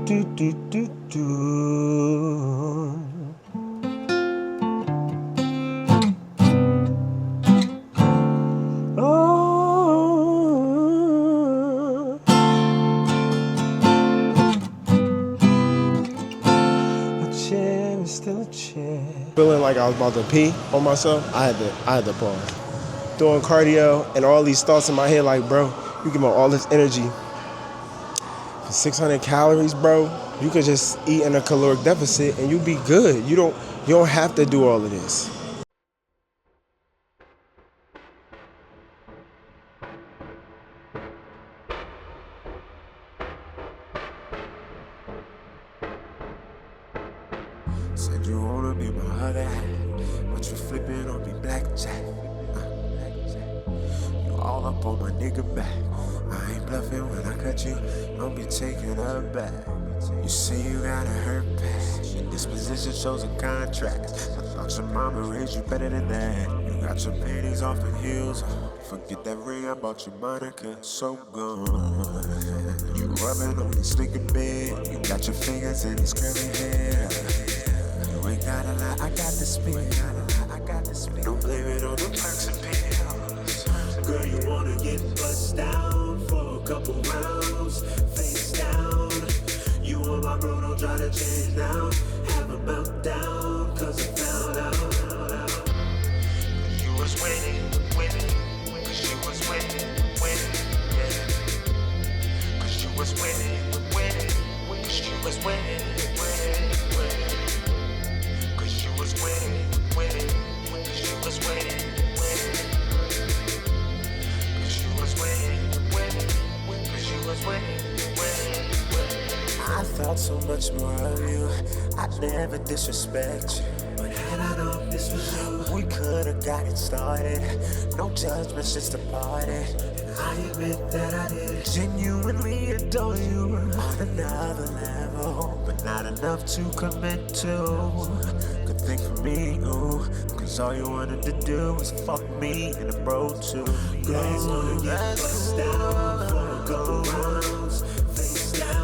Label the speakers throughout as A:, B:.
A: do, do, do, do. Oh, a chair is still a chair. Feeling like I was about to pee on myself, I had to pause. Doing cardio and all these thoughts in my head, like, bro, you give me all this energy for 600 calories, bro. You could just eat in a caloric deficit and you be good. You don't have to do all of this.
B: Said you wanna be my other half, but you flipping on me blackjack. You all up on my nigga back. I ain't bluffing when I cut you, don't be taking her back. You say you got a hurt past, your disposition shows a contrast. I thought your mama raised you better than that. You got your panties off and heels on. Forget that ring, I bought you Monica, so gone. You rubbing on this sleeping bed, you got your fingers in his curly hair. You ain't gotta lie, I got the speed. Don't blame it on the perks and pills. Girl, you wanna get bust down for a couple rounds, face down. You want my bro, don't try to change now. Have a meltdown, cause I found out. You was winning, cause you was winning, yeah. Cause you was winning, cause you was winning, Cause you was winning, cause you was winning, Cause you was winning, cause you was winning, I thought so much more of you, I'd never disrespect you. But had I known this was you, we could've got it started. No judgments, just a party. And I admit that I did genuinely adore you on another level, but not enough to commit to. Good thing for me, ooh, cause all you wanted to do was fuck me and a bro too. Guys wanna get bust down for a couple rounds, face down.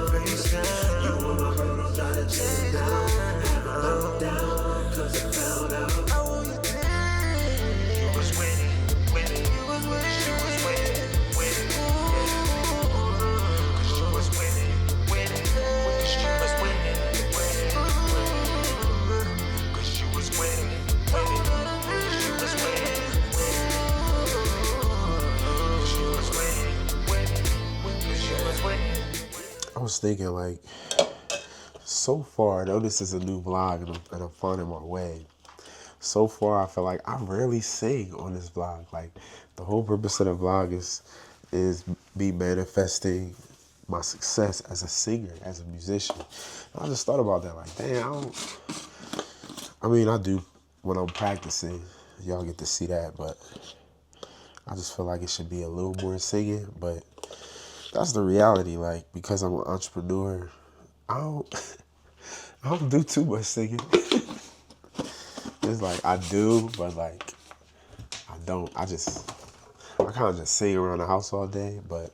B: You want my bro, don't try to change now. Have a meltdown, cause I found out. You was winning, you was winning, you was winning, Cause you was winning, cause you was winning, Cause you was winning, cause you was winning, Cause you was winning, cause you was winning.
A: I was thinking, like, so far, I know this is a new vlog and I'm finding my way. So far, I feel like I rarely sing on this vlog. Like, the whole purpose of the vlog is me manifesting my success as a singer, as a musician. And I just thought about that, like, damn, I do when I'm practicing. Y'all get to see that, but I just feel like it should be a little more singing, but that's the reality. Like, because I'm an entrepreneur, I don't do too much singing. It's like I do, but like I don't. I kind of just sing around the house all day, but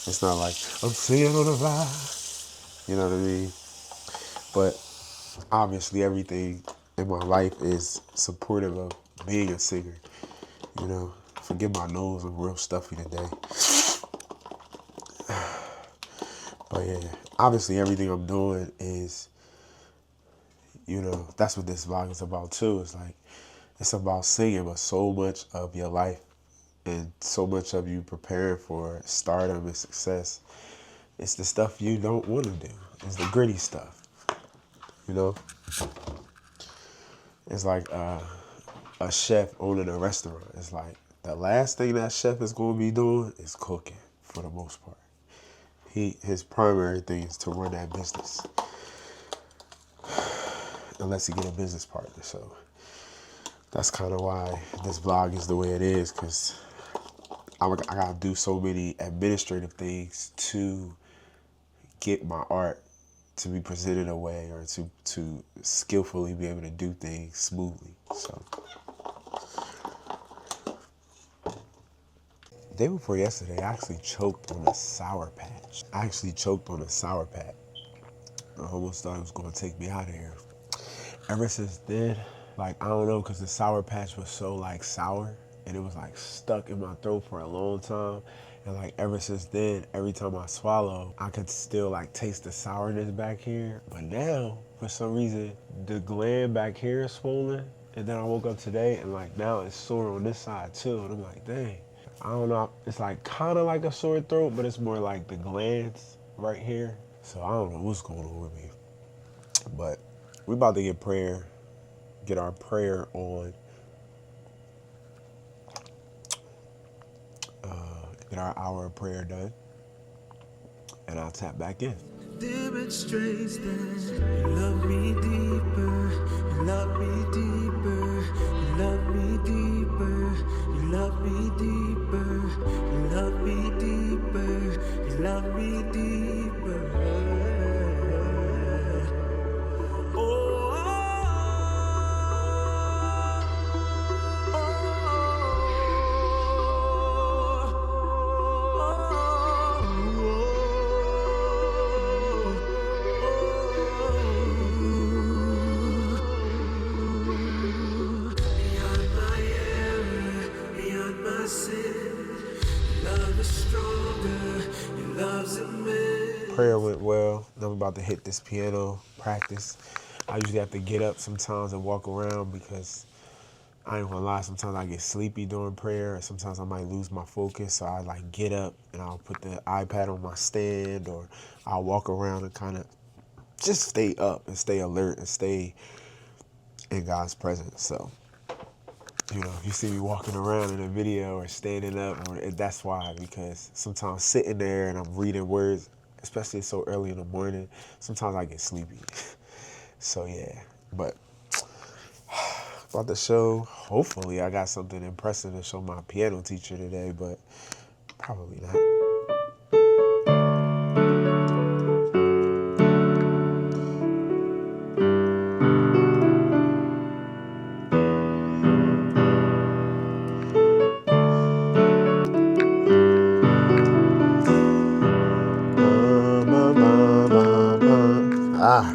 A: it's not like I'm singing on the vibe. You know what I mean? But obviously, everything in my life is supportive of being a singer. You know, forgive my nose, I'm real stuffy today. But yeah, obviously everything I'm doing is, you know, that's what this vlog is about too. It's like, it's about singing, but so much of your life and so much of you preparing for stardom and success, it's the stuff you don't want to do. It's the gritty stuff, you know? It's like a chef owning a restaurant. It's like the last thing that chef is going to be doing is cooking for the most part. His primary thing is to run that business, unless he get a business partner. So that's kind of why this vlog is the way it is, because I gotta do so many administrative things to get my art to be presented away, or to skillfully be able to do things smoothly. So Day before yesterday, I actually choked on a Sour Patch. I almost thought it was going to take me out of here. Ever since then, like, I don't know, because the Sour Patch was so, like, sour, and it was, like, stuck in my throat for a long time. And, like, ever since then, every time I swallow, I could still, like, taste the sourness back here. But now, for some reason, the gland back here is swollen. And then I woke up today, and, like, now it's sore on this side, too. And I'm like, dang. I don't know. It's, like, kind of like a sore throat, but it's more like the glands right here. So I don't know what's going on with me. But we about to get our prayer on, get our hour of prayer done, and I'll tap back in.
B: Demonstrates that you love me deeper, you love me deeper, you love me deeper, you love me deeper, you love me deeper, you love me deeper. Oh, beyond my error, beyond my sin, your love is stronger, your love's immense.
A: Prayer went well. I'm about to hit this piano practice. I usually have to get up sometimes and walk around because I ain't gonna lie, sometimes I get sleepy during prayer, or sometimes I might lose my focus. So I like get up and I'll put the iPad on my stand, or I'll walk around and kind of just stay up and stay alert and stay in God's presence. So, you know, if you see me walking around in a video or standing up, or that's why, because sometimes sitting there and I'm reading words, especially so early in the morning, sometimes I get sleepy. So yeah, but about the show, hopefully I got something impressive to show my piano teacher today, but probably not. Ah.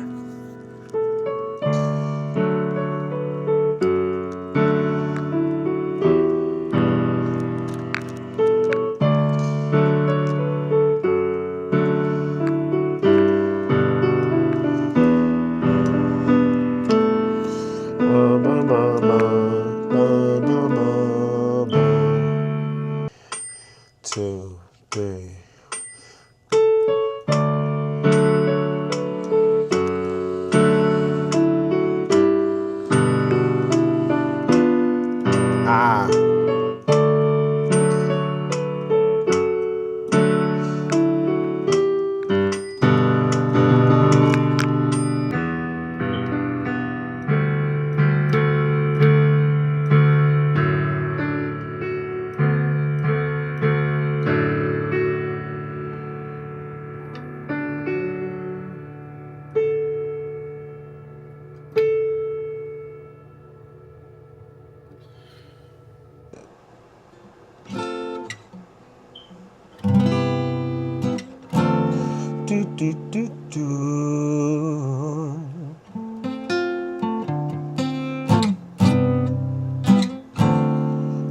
A: Two, three. Ah. Do, do, do, do.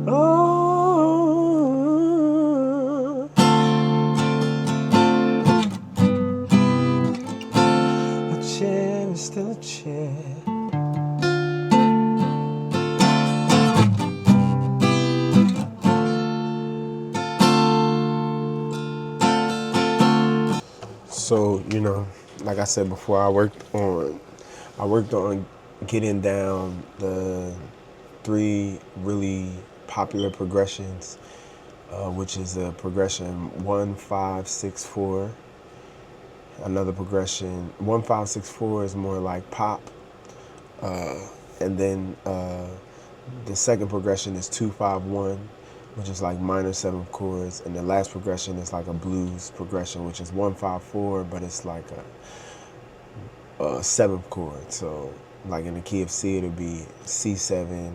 A: Oh, a chair is still a chair. So, you know, like I said before, I worked on getting down the 3 really popular progressions, which is a progression 1-5-6-4. Another progression 1-5-6-4 is more like pop, and then the second progression is 2-5-1, which is like minor 7th chords, and the last progression is like a blues progression, which is 1-5-4, but it's like a 7th chord. So like in the key of C, it'll be C7,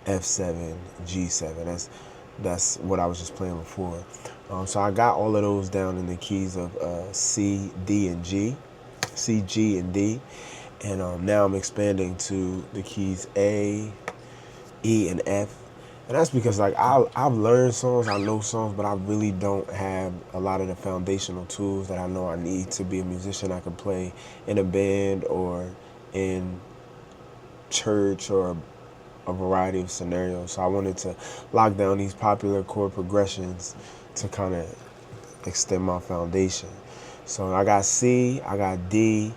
A: F7, G7. That's what I was just playing before. So I got all of those down in the keys of C, D, and G. C, G, and D. And now I'm expanding to the keys A, E, and F. And that's because like I've learned songs, I know songs, but I really don't have a lot of the foundational tools that I know I need to be a musician. I can play in a band or in church or a variety of scenarios. So I wanted to lock down these popular chord progressions to kind of extend my foundation. So I got C, I got D,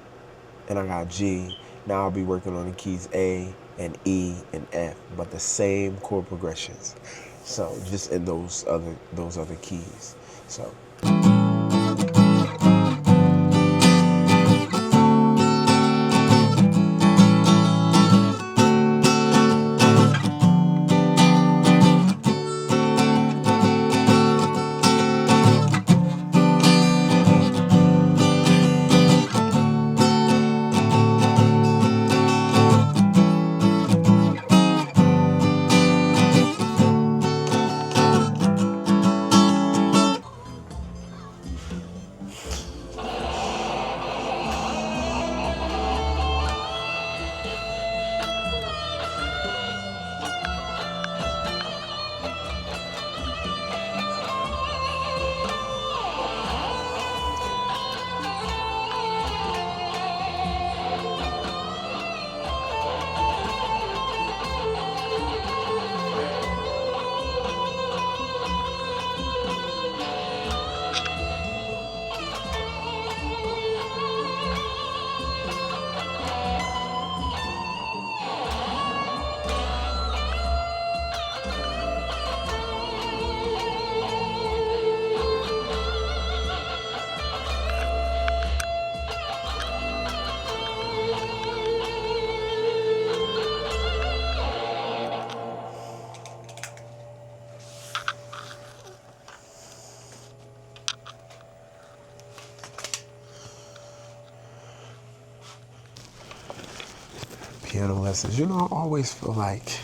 A: and I got G. Now I'll be working on the keys A and E and F, but the same chord progressions. So just in those other keys. So piano lessons. You know, I always feel like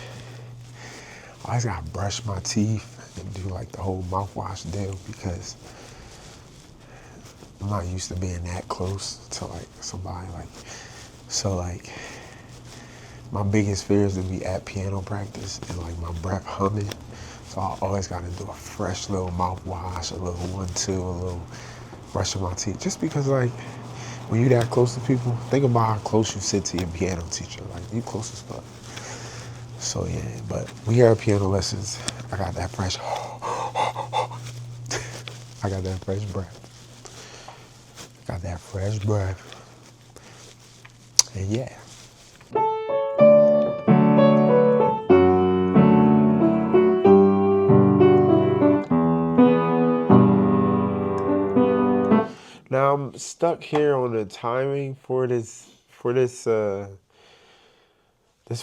A: I always gotta brush my teeth and do like the whole mouthwash deal because I'm not used to being that close to like somebody like, so like my biggest fear is to be at piano practice and like my breath humming. So I always gotta do a fresh little mouthwash, a little 1-2, a little brushing my teeth. Just because like when you that close to people, think about how close you sit to your piano teacher. Like you close as fuck. So yeah, but we here at piano lessons. I got that fresh, I got that fresh breath. Got that fresh breath. And yeah. Now I'm stuck here on the timing for this this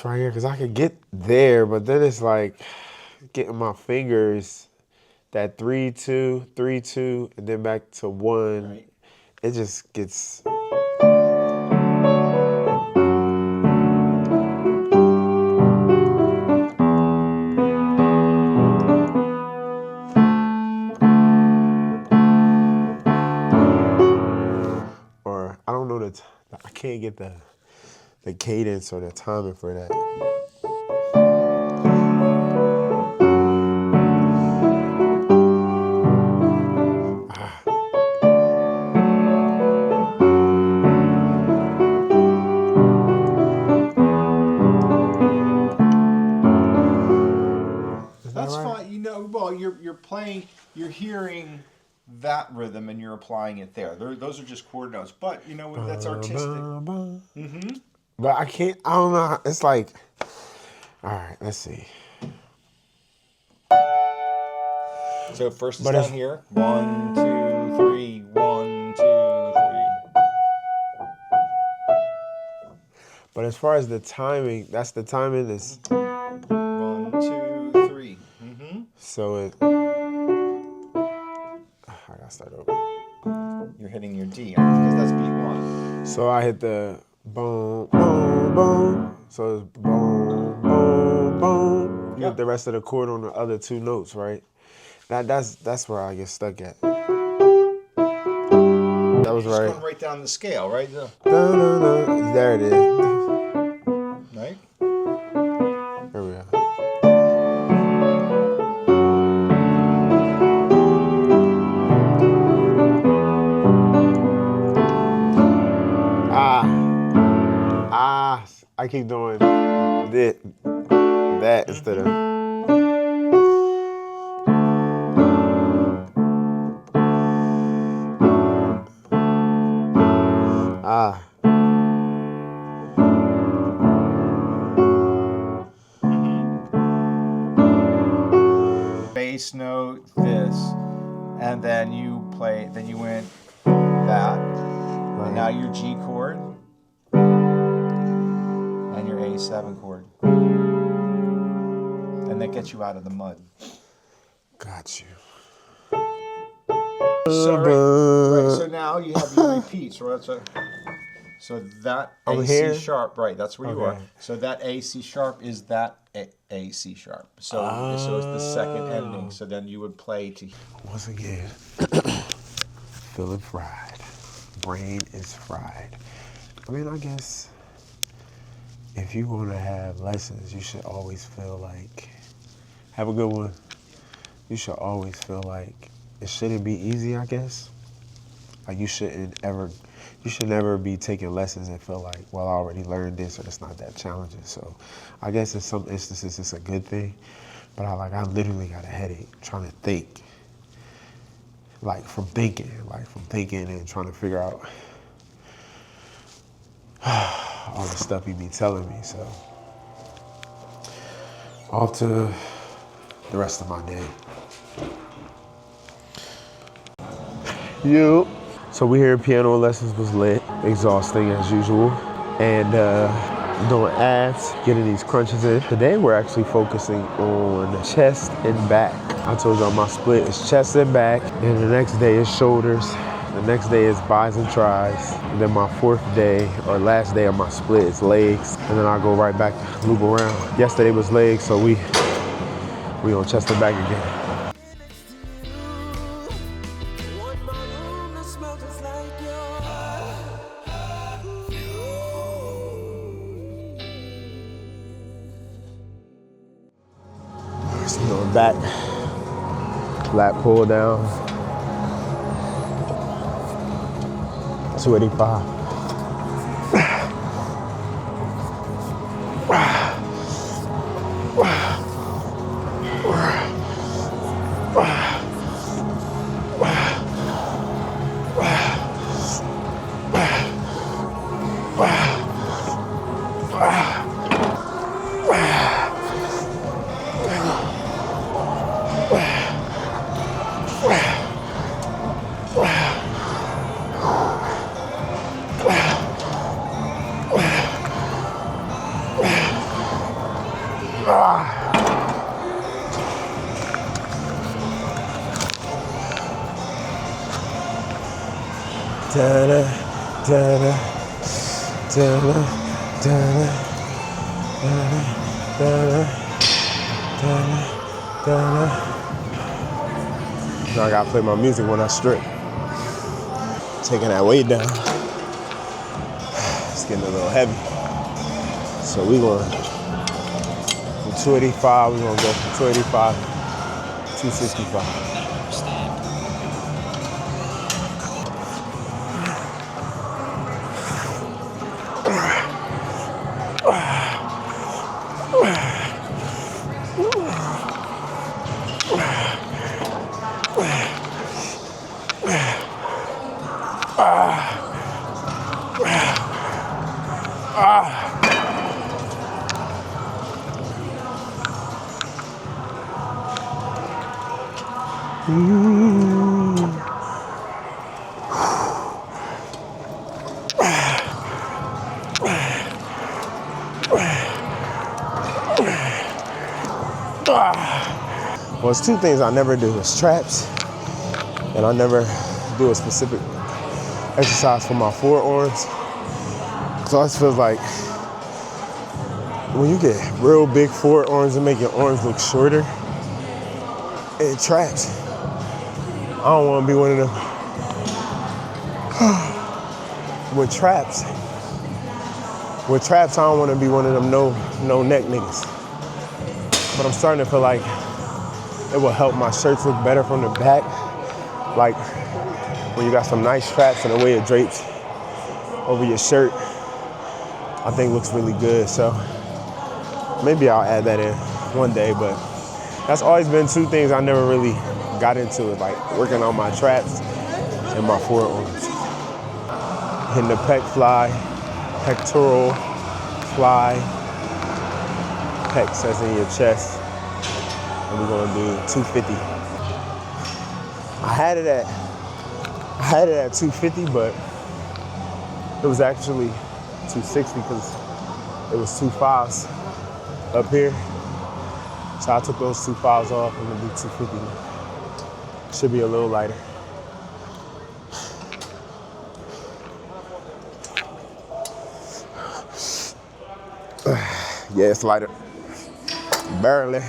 A: right here, because I could get there, but then it's like getting my fingers that 3-2, 3-2, and then back to 1. Right. It just gets. Or I don't know I can't get the cadence or the timing for that.
C: That's right? Fine. You know, well, you're playing, you're hearing that rhythm and you're applying it there. Those are just chord notes, but you know that's artistic. Mm-hmm.
A: But I can't. I don't know. It's like, all right. Let's see.
C: So first is down here. 1, 2, 3. 1, 2, 3.
A: But as far as the timing, that's the timing is
C: 1, 2, 3. Mm-hmm.
A: So it. I gotta start over.
C: You're hitting your D because that's beat 1.
A: So I hit the boom, boom, boom. So it's boom, boom, boom. with the rest of the chord on the other two notes, right? That's where I get stuck at. That was
C: Just
A: right.
C: going right down the scale, right?
A: There it is.
C: Right?
A: Here we go. I keep doing that instead of.
C: Bass note, this, and then you went that, and now your G chord, and your A7 chord. And that gets you out of the mud.
A: Got you.
C: So now you have your repeats, right? So that
A: I'm
C: A
A: here?
C: C sharp, right? That's where you are.
A: Okay.
C: So that A C sharp is that A C sharp. So it's the second ending. So then you would play to.
A: Once again, feeling fried. Brain is fried. I mean, I guess if you want to have lessons, you should always feel like, have a good one. You should always feel like it shouldn't be easy, I guess. Like you should never be taking lessons and feel like, well, I already learned this, or it's not that challenging. So I guess in some instances it's a good thing, but I literally got a headache trying to think. From thinking and trying to figure out all the stuff he be telling me. So off to the rest of my day. So we here piano lessons was lit, exhausting as usual, and doing abs, getting these crunches in. Today we're actually focusing on chest and back. I told y'all my split is chest and back, and the next day is shoulders. The next day is bis and tris. And then my fourth day, or last day of my split, is legs, and then I go right back, loop around. Yesterday was legs, so we on chest and back again. Doing back, lat pull down, 285. Da-da, da-da, da-da, da-da, da-da, da-da, da-da, da-da. Now I gotta play my music when I strip. Taking that weight down. It's getting a little heavy. So we going from 285, we're gonna go from 285 to 265. Well, it's two things I never do. It's traps, and I never do a specific exercise for my forearms. So it feels like when you get real big forearms and make your arms look shorter, it traps. I don't want to be one of them. With traps, I don't want to be one of them no neck niggas. But I'm starting to feel like it will help my shirts look better from the back. Like when you got some nice straps and the way it drapes over your shirt, I think looks really good. So maybe I'll add that in one day, but that's always been two things I never really got into, is like working on my traps and my forearms. Hitting the pec fly, pectoral fly, pec says in your chest, and we're gonna do 250. I had it at 250, but it was actually 260 because it was 2 fives up here. So I took those 2 fives off and I'm gonna do 250 now. Should be a little lighter. Yeah, it's lighter. Barely.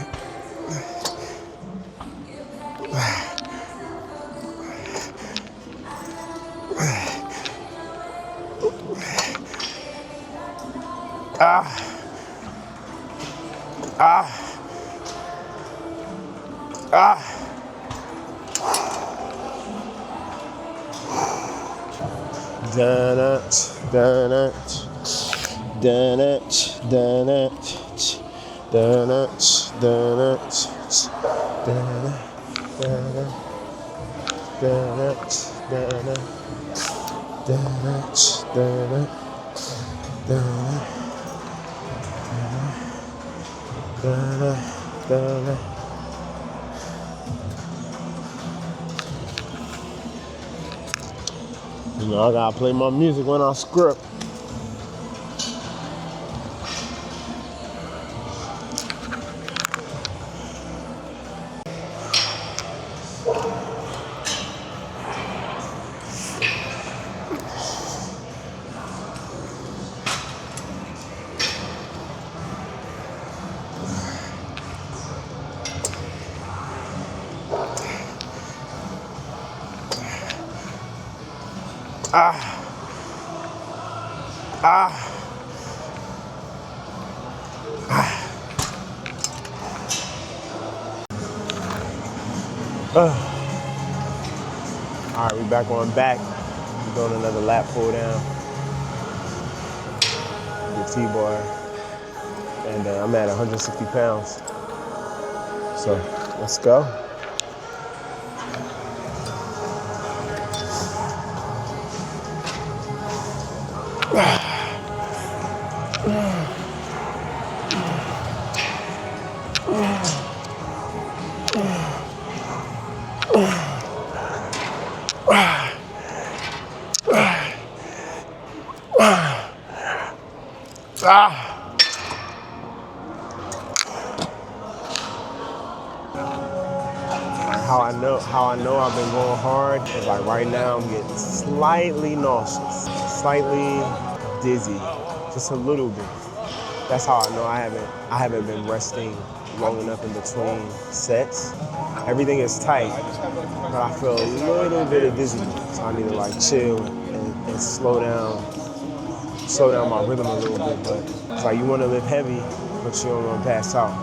A: You know, I gotta play my music when I script. All right, we back on back. We're doing another lat pull down. The T-bar. And I'm at 160 pounds. So let's go. How I know I've been going hard is like right now I'm getting slightly nauseous, slightly dizzy, just a little bit. That's how I know I haven't been resting long enough in between sets. Everything is tight, but I feel a little bit of dizziness. So I need to like chill and slow down my rhythm a little bit. But it's like you want to lift heavy, but you don't want to pass out.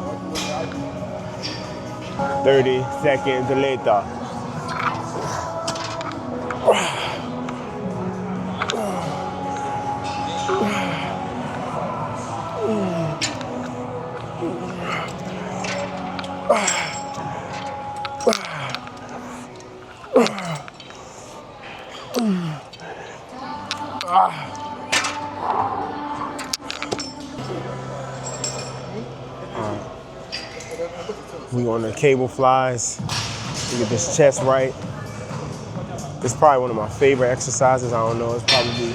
A: 30 seconds later. We on the cable flies to get this chest right. It's probably one of my favorite exercises. I don't know, it's probably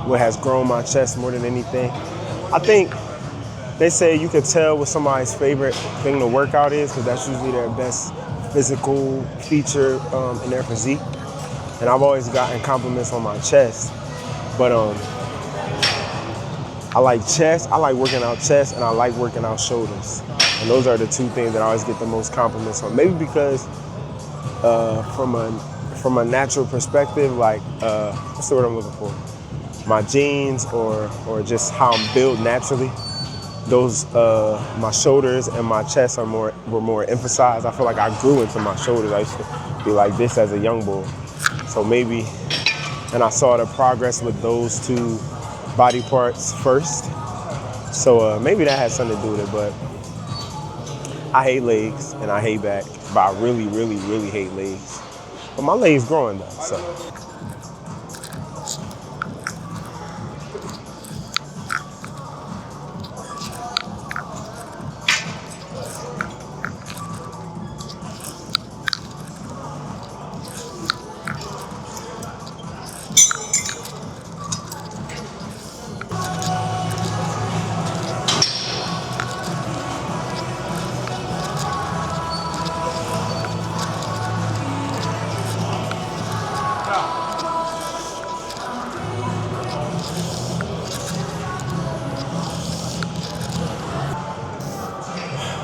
A: what has grown my chest more than anything. I think they say you could tell what somebody's favorite thing to work out is, because that's usually their best physical feature in their physique. And I've always gotten compliments on my chest. But I like chest. I like working out chest, and I like working out shoulders. And those are the two things that I always get the most compliments on. Maybe because from a natural perspective, like what's the word I'm looking for? My genes or just how I'm built naturally. Those my shoulders and my chest were more emphasized. I feel like I grew into my shoulders. I used to be like this as a young boy. So maybe, and I saw the progress with those two body parts first. So maybe that has something to do with it. But I hate legs and I hate back. But I really, really, really hate legs. But my legs growing though.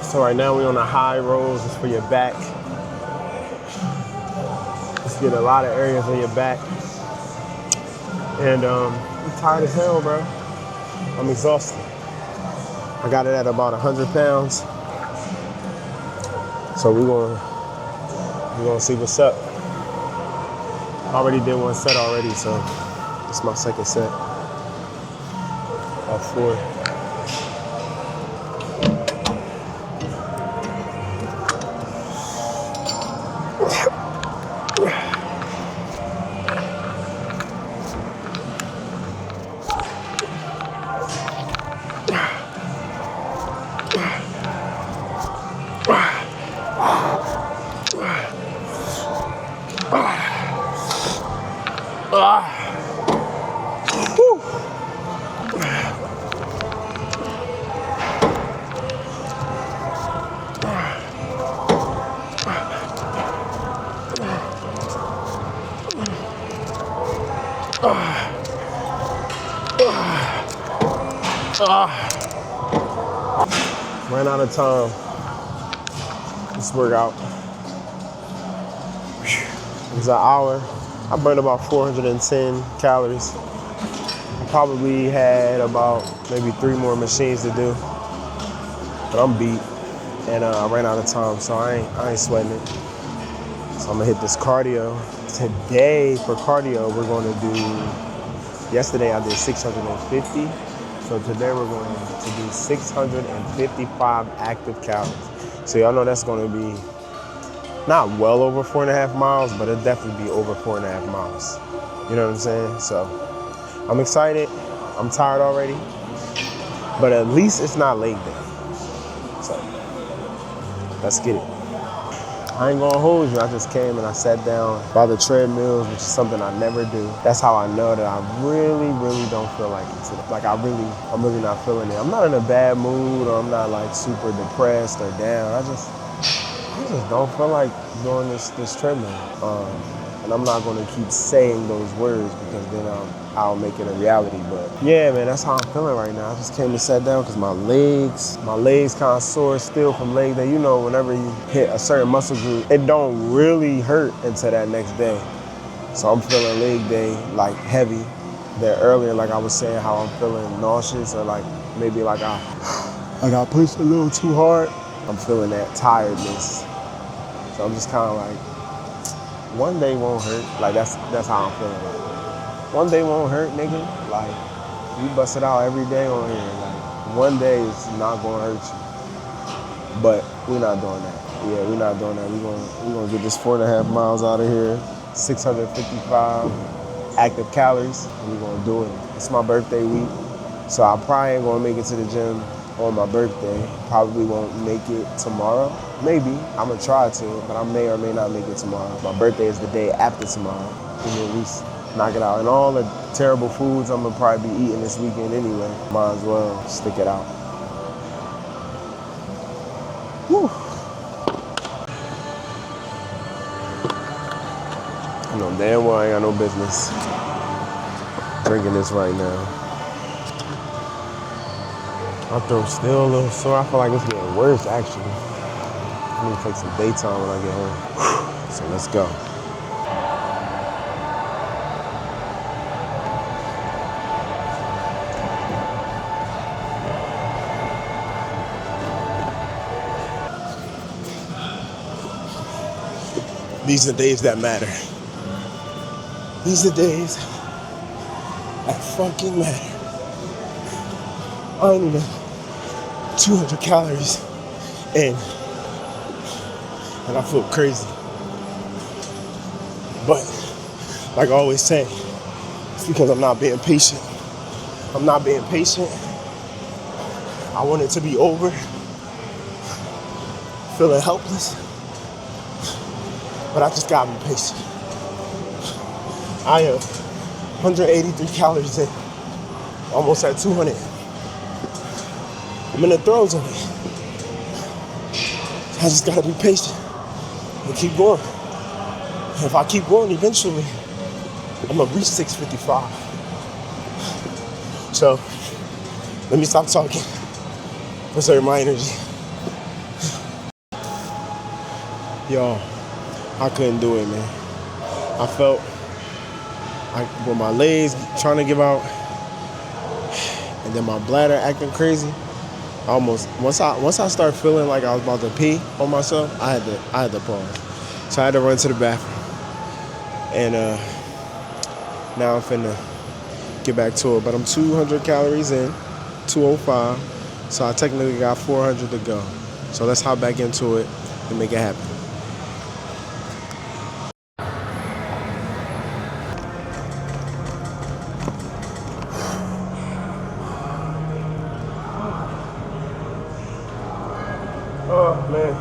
A: So right now we're on the high rows. It's for your back. Let's get a lot of areas on your back. And I'm tired as hell, bro. I'm exhausted. I got it at about 100 pounds. So we're gonna see what's up. I already did one set already, so it's my second set of 4. Ran out of time. This workout. It was an hour. I burned about 410 calories. I probably had about maybe 3 more machines to do. But I'm beat. And I ran out of time, so I ain't sweating it. So I'm gonna hit this cardio. Today for cardio, we're gonna do, yesterday I did 650. So today we're going to do 655 active calories. So y'all know that's going to be not well over 4.5 miles, but it'll definitely be over 4.5 miles. You know what I'm saying? So I'm excited. I'm tired already, but at least it's not leg day. So let's get it. I ain't gonna hold you. I just came and I sat down by the treadmills, which is something I never do. That's how I know that I really, really don't feel like it today. Like I'm really not feeling it. I'm not in a bad mood or I'm not like super depressed or down. I just don't feel like doing this treadmill. And I'm not gonna keep saying those words because then I'll make it a reality. But yeah, man, that's how I'm feeling right now. I just came and sat down because my legs kind of sore still from leg day. You know, whenever you hit a certain muscle group, it don't really hurt until that next day. So I'm feeling leg day like heavy. There earlier, like I was saying, how I'm feeling nauseous or like maybe like I got pushed a little too hard. I'm feeling that tiredness. So I'm just kind of like, one day won't hurt. Like that's how I'm feeling. Like, one day won't hurt, nigga. Like you bust it out every day on here. Like one day is not gonna hurt you. But we're not doing that. Yeah, we're not doing that. We're gonna get this 4.5 miles out of here. 655 active calories. And we're gonna do it. It's my birthday week, so I probably ain't gonna make it to the gym on my birthday. Probably won't make it tomorrow. Maybe. I'm gonna try to, but I may or may not make it tomorrow. My birthday is the day after tomorrow. We can at least knock it out. And all the terrible foods I'm gonna probably be eating this weekend anyway, might as well stick it out. Whew. I know damn well I ain't got no business drinking this right now. My throat's still a little sore. I feel like it's getting worse, actually. I need to take some daytime when I get home. So let's go. These are the days that matter. These are the days that fucking matter. I ain't even 200 calories in, and I feel crazy. But like I always say, it's because I'm not being patient. I'm not being patient. I want it to be over. Feeling helpless. But I just gotta be patient. I am 183 calories in, almost at 200. I'm in the throes of it. I just gotta be patient and keep going. And if I keep going, eventually, I'm gonna reach 655. So, let me stop talking. Preserve my energy. Y'all, I couldn't do it, man. I felt like with my legs trying to give out, and then my bladder acting crazy. Almost once I started feeling like I was about to pee on myself, I had to pause. So I had to run to the bathroom, and now I'm finna get back to it. But I'm 200 calories in, 205. So I technically got 400 to go. So let's hop back into it and make it happen. Oh, man.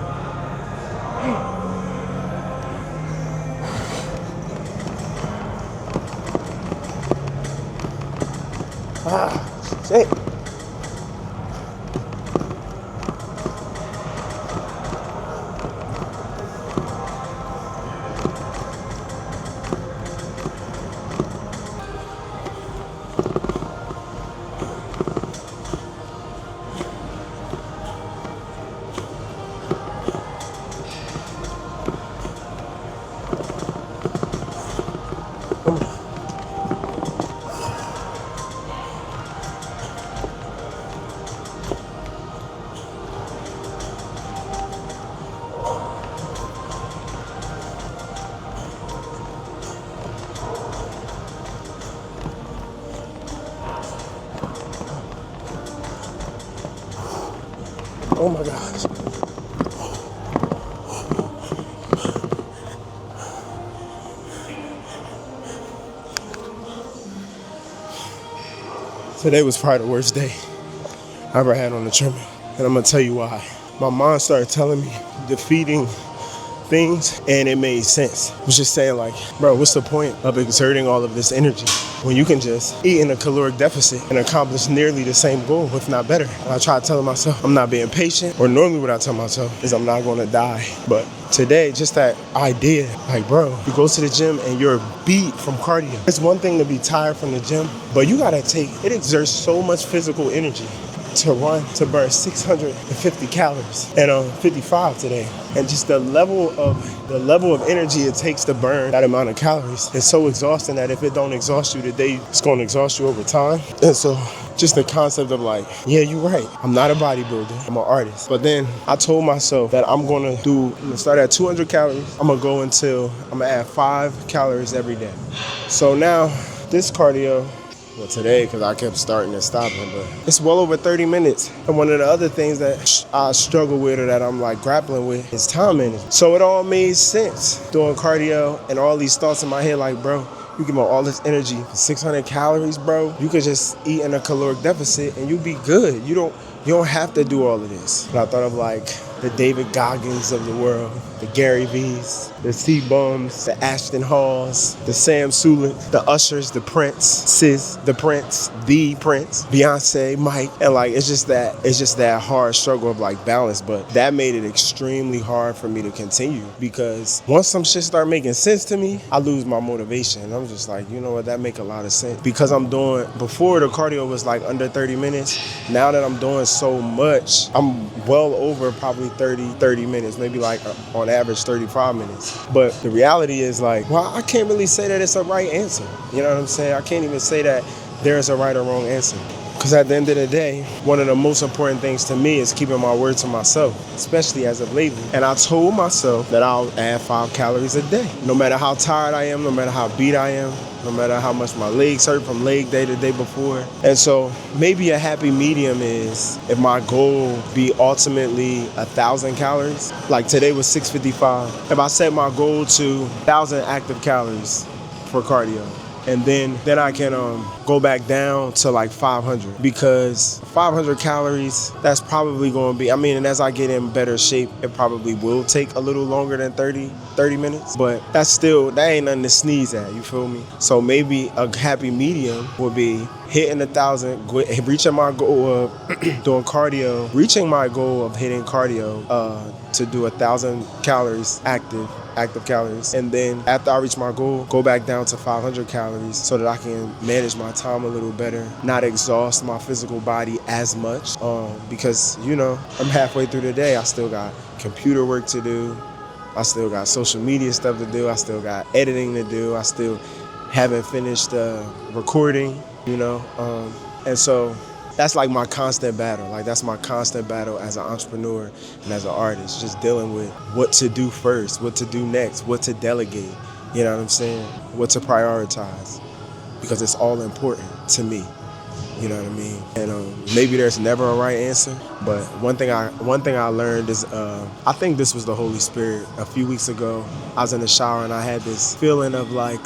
A: Shit. Oh my gosh. Today was probably the worst day I ever had on the treadmill. And I'm gonna tell you why. My mind started telling me defeating things, and it made sense. I was just saying, like, bro, what's the point of exerting all of this energy when you can just eat in a caloric deficit and accomplish nearly the same goal, if not better? And I tried telling myself I'm not being patient, or normally what I tell myself is I'm not gonna die. But today, just that idea, like, bro, you go to the gym and you're beat from cardio. It's one thing to be tired from the gym, but you gotta it exerts so much physical energy to run, to burn 650 calories, and 55 today. And just the level of energy it takes to burn that amount of calories is so exhausting that if it don't exhaust you today, it's gonna exhaust you over time. And so just the concept of like, yeah, you're right. I'm not a bodybuilder, I'm an artist. But then I told myself that I'm gonna start at 200 calories. I'm gonna add 5 calories every day. So now this cardio, well, today, because I kept starting and stopping, but it's well over 30 minutes. And one of the other things that I struggle with, or that I'm like grappling with, is time management. So it all made sense doing cardio and all these thoughts in my head, like, bro, you give all this energy for 600 calories, bro. You could just eat in a caloric deficit and you be good. You don't have to do all of this. And I thought of like, the David Goggins of the world, the Gary V's, the C-Bums, the Ashton Halls, the Sam Sulek, the Ushers, the Prince, Sis, the Prince, Beyonce, Mike, and like it's just that hard struggle of like balance. But that made it extremely hard for me to continue because once some shit start making sense to me, I lose my motivation. I'm just like, you know what, that make a lot of sense because I'm doing, before the cardio was like under 30 minutes. Now that I'm doing so much, I'm well over probably 30 minutes, maybe like on average 35 minutes. But the reality is like, well, I can't really say that it's a right answer. You know what I'm saying? I can't even say that there's a right or wrong answer. Because at the end of the day, one of the most important things to me is keeping my word to myself, especially as of lately. And I told myself that I'll add 5 calories a day. No matter how tired I am, no matter how beat I am, no matter how much my legs hurt from leg day the day before. And so maybe a happy medium is if my goal be ultimately 1,000 calories, like today was 655. If I set my goal to 1,000 active calories for cardio, and then I can go back down to like 500 because 500 calories, that's probably going to be, I mean, and as I get in better shape, it probably will take a little longer than 30 minutes, but that ain't nothing to sneeze at, you feel me? So maybe a happy medium would be hitting 1,000, reaching my goal of doing cardio, reaching my goal of hitting cardio to do 1,000 calories active calories, and then after I reach my goal, go back down to 500 calories so that I can manage my time a little better, not exhaust my physical body as much because, you know, I'm halfway through the day. I still got computer work to do. I still got social media stuff to do. I still got editing to do. I still haven't finished recording, you know, and so that's like my constant battle. Like that's my constant battle as an entrepreneur and as an artist, just dealing with what to do first, what to do next, what to delegate, you know what I'm saying? What to prioritize, because it's all important to me, you know what I mean? And maybe there's never a right answer, but one thing I learned is, I think this was the Holy Spirit. A few weeks ago, I was in the shower and I had this feeling of like,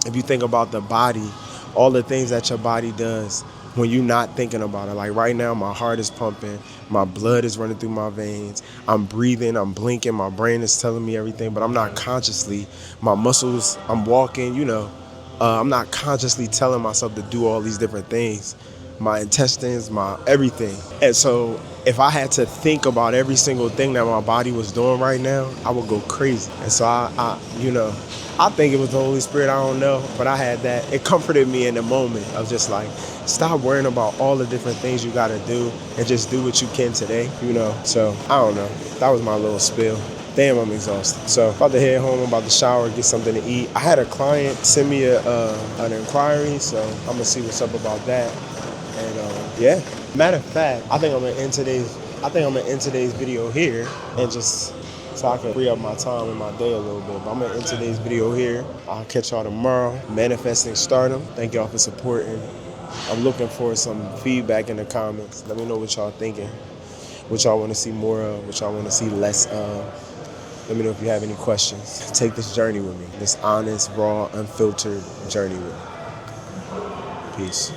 A: if you think about the body, all the things that your body does, when you're not thinking about it. Like right now, my heart is pumping, my blood is running through my veins, I'm breathing, I'm blinking, my brain is telling me everything, but I'm not consciously, my muscles, I'm walking, you know, I'm not consciously telling myself to do all these different things. My intestines, my everything. And so if I had to think about every single thing that my body was doing right now, I would go crazy. And so I you know, I think it was the Holy Spirit, I don't know, but I had that. It comforted me in the moment of just like, stop worrying about all the different things you gotta do and just do what you can today, you know? So, I don't know. That was my little spiel. Damn, I'm exhausted. So, about to head home, I'm about to shower, get something to eat. I had a client send me an inquiry, so I'm gonna see what's up about that. And yeah. Matter of fact, I think I'm gonna end today's video here and just so I can free up my time in my day a little bit. But I'm gonna end today's video here. I'll catch y'all tomorrow. Manifesting Stardom. Thank y'all for supporting. I'm looking for some feedback in the comments. Let me know what y'all thinking, what y'all want to see more of, what y'all want to see less of. Let me know if you have any questions. Take this journey with me, this honest, raw, unfiltered journey with me. Peace.